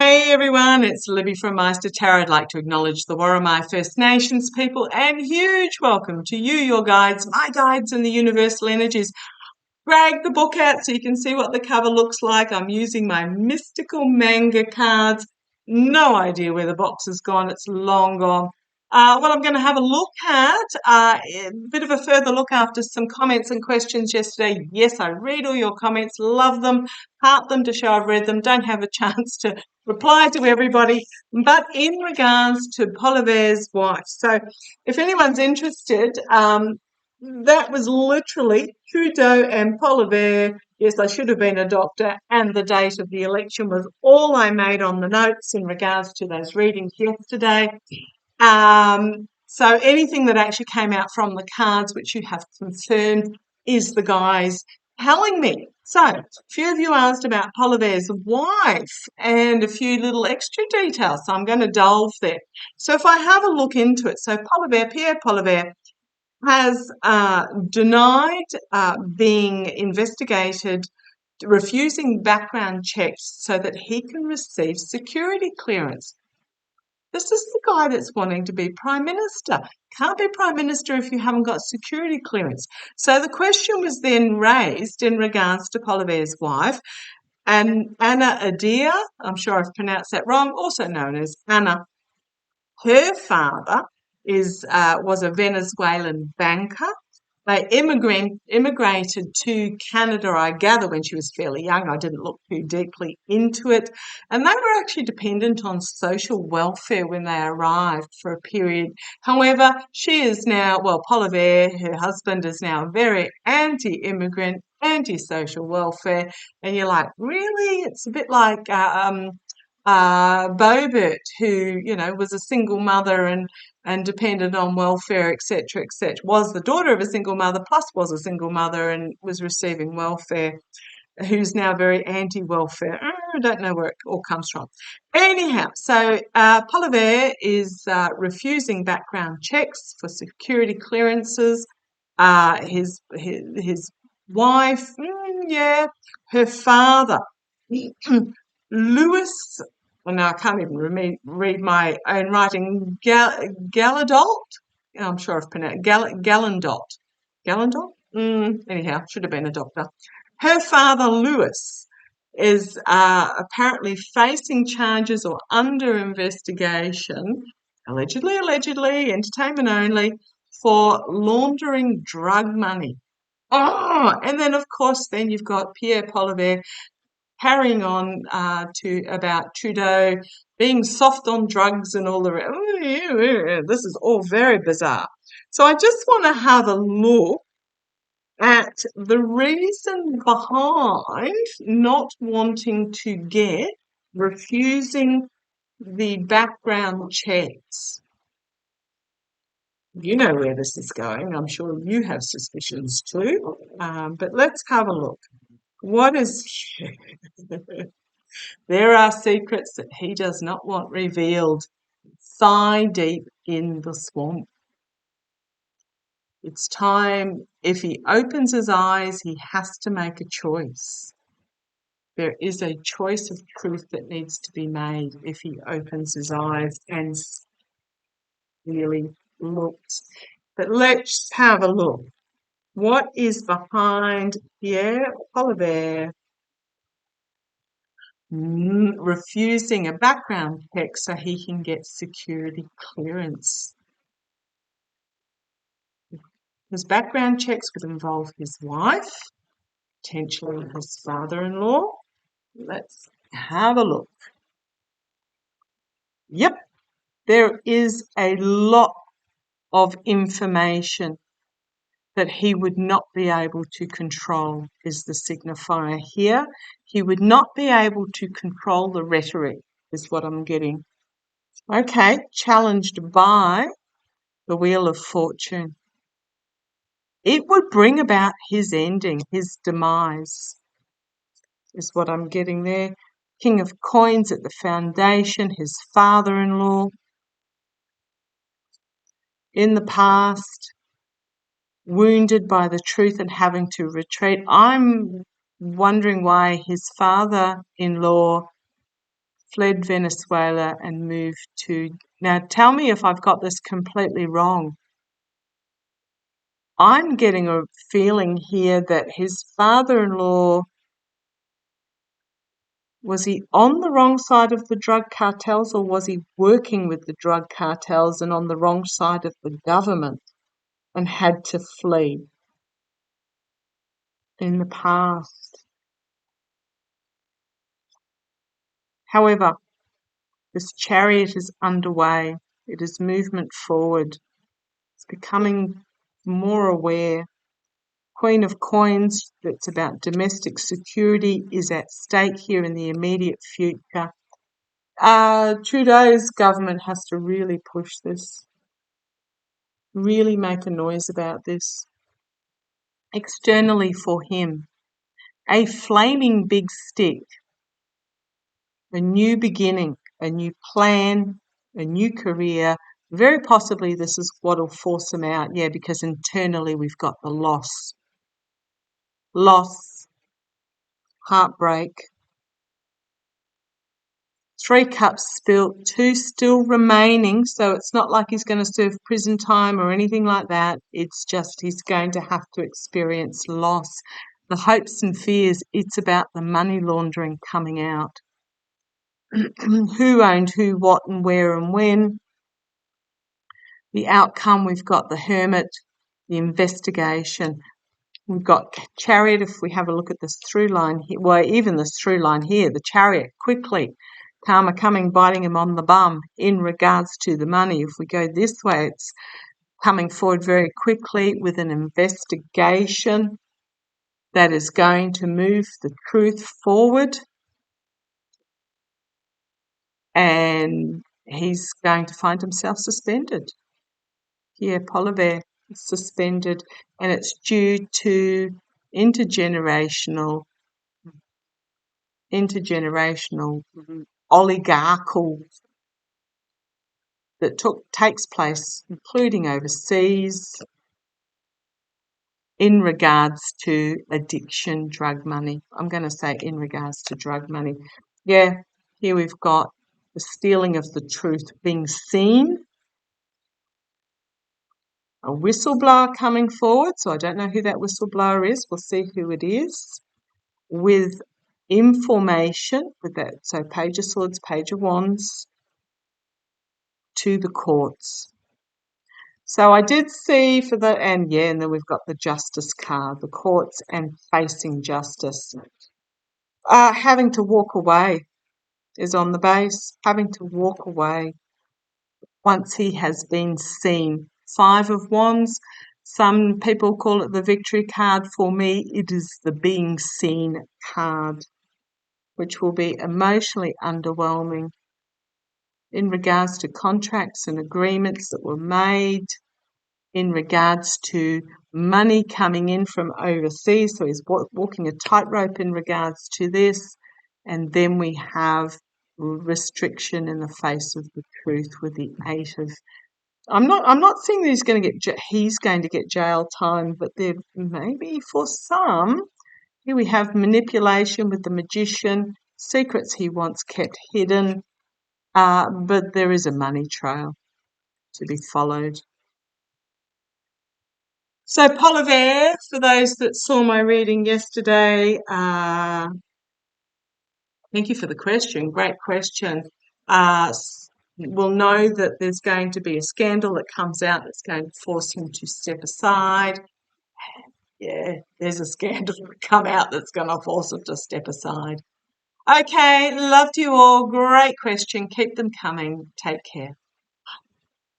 Hey everyone, it's Libby from Maighstirtarot. Tarot. I'd like to acknowledge the Worimi First Nations people and huge welcome to you, your guides, my guides and the universal energies. Drag the book out so you can see what the cover looks like. I'm using my mystical manga cards. No idea where the box has gone. It's long gone. What I'm going to have a look at, a bit of a further look after some comments and questions yesterday. Yes, I read all your comments, love them, heart them to show I've read them. Don't have a chance to reply to everybody, but in regards to Poilievre's wife. So if anyone's interested, that was literally Trudeau and Poilievre. Yes, I should have been a doctor, and the date of the election was all I made on the notes in regards to those readings yesterday. So anything that actually came out from the cards which you have confirmed is the guys telling me. So a few of you asked about Poilievre's wife and a few little extra details, so I'm going to delve there. So if I have a look into it, so Pierre Poilievre has denied being investigated, refusing background checks so that he can receive security clearance. This is the guy that's wanting to be Prime Minister. Can't be Prime Minister if you haven't got security clearance. So the question was then raised in regards to Poilievre's wife, and Anna Adia, I'm sure I've pronounced that wrong, also known as Anna. Her father was a Venezuelan banker. They immigrated to Canada, I gather, when she was fairly young. I didn't look too deeply into it. And they were actually dependent on social welfare when they arrived for a period. However, she is now, Poilievre, her husband, is now very anti-immigrant, anti-social welfare. And you're like, really? It's a bit like Boebert, who, was a single mother and depended on welfare, etc., etc., was the daughter of a single mother, plus was a single mother and was receiving welfare, who's now very anti-welfare. I don't know where it all comes from. Anyhow, so Poilievre is refusing background checks for security clearances. His wife, her father, Louis. Well, now I can't even read my own writing. Galadot. I'm sure I've pronounced Gallandot. Gallandot? Anyhow, should have been a doctor. Her father, Louis, is apparently facing charges or under investigation, allegedly, entertainment only, for laundering drug money. Oh, and then, of course, then you've got Pierre Poilievre carrying on to about Trudeau being soft on drugs and all the rest. This is all very bizarre. So I just want to have a look at the reason behind not wanting to refusing the background checks. You know where this is going. I'm sure you have suspicions too. But let's have a look. What is... There are secrets that he does not want revealed, thigh deep in the swamp. It's time, if he opens his eyes, he has to make a choice. There is a choice of truth that needs to be made if he opens his eyes and really looks. But let's have a look. What is behind Pierre Poilievre refusing a background check so he can get security clearance? His background checks would involve his wife, potentially his father-in-law. Let's have a look. Yep, there is a lot of information that he would not be able to control, is the signifier here. He would not be able to control the rhetoric, is what I'm getting. Okay, challenged by the Wheel of Fortune. It would bring about his ending, his demise, is what I'm getting there. King of Coins at the foundation, his father-in-law. In the past, wounded by the truth and having to retreat. I'm wondering why his father-in-law fled Venezuela and moved to... Now, tell me if I've got this completely wrong. I'm getting a feeling here that his father-in-law, was he on the wrong side of the drug cartels, or was he working with the drug cartels and on the wrong side of the government and had to flee in the past? However, this chariot is underway. It is movement forward. It's becoming more aware. Queen of Coins, that's about domestic security, is at stake here in the immediate future. Trudeau's government has to really push this, really make a noise about this. Externally for him, a flaming big stick, a new beginning, a new plan, a new career. Very possibly this is what will force him out, because internally we've got the loss, heartbreak. 3 cups spilt, 2 still remaining, so it's not like he's going to serve prison time or anything like that. It's just he's going to have to experience loss. The hopes and fears, it's about the money laundering coming out. Who owned who, what and where and when. The outcome, we've got the Hermit, the investigation. We've got Chariot. If we have a look at this through line here, well, even this through line here, the Chariot, quickly. Karma coming, biting him on the bum in regards to the money. If we go this way, it's coming forward very quickly with an investigation that is going to move the truth forward. And he's going to find himself suspended. Here, Poilievre is suspended, and it's due to intergenerational oligarchical that takes place, including overseas, in regards to addiction, drug money. I'm going to say in regards to drug money. Here we've got the stealing of the truth being seen. A whistleblower coming forward, so I don't know who that whistleblower is. We'll see who it is. With information, with that, so Page of Swords, Page of Wands, to the courts. So I did see for the, and then we've got the Justice card, the courts and facing justice. Having to walk away is on the base, having to walk away once he has been seen. 5 of Wands, some people call it the victory card. For me, it is the being seen card, which will be emotionally underwhelming in regards to contracts and agreements that were made, in regards to money coming in from overseas. So he's walking a tightrope in regards to this. And then we have restriction in the face of the truth with the 8 of... I'm not saying that he's going to get jail time, but there maybe for some. Here we have manipulation with the Magician, secrets he wants kept hidden, but there is a money trail to be followed. So Poilievre, for those that saw my reading yesterday, thank you for the question. Great question. We'll know that there's going to be a scandal that comes out that's going to force him to step aside. There's a scandal that come out that's going to force him to step aside. Okay, loved you all. Great question. Keep them coming. Take care.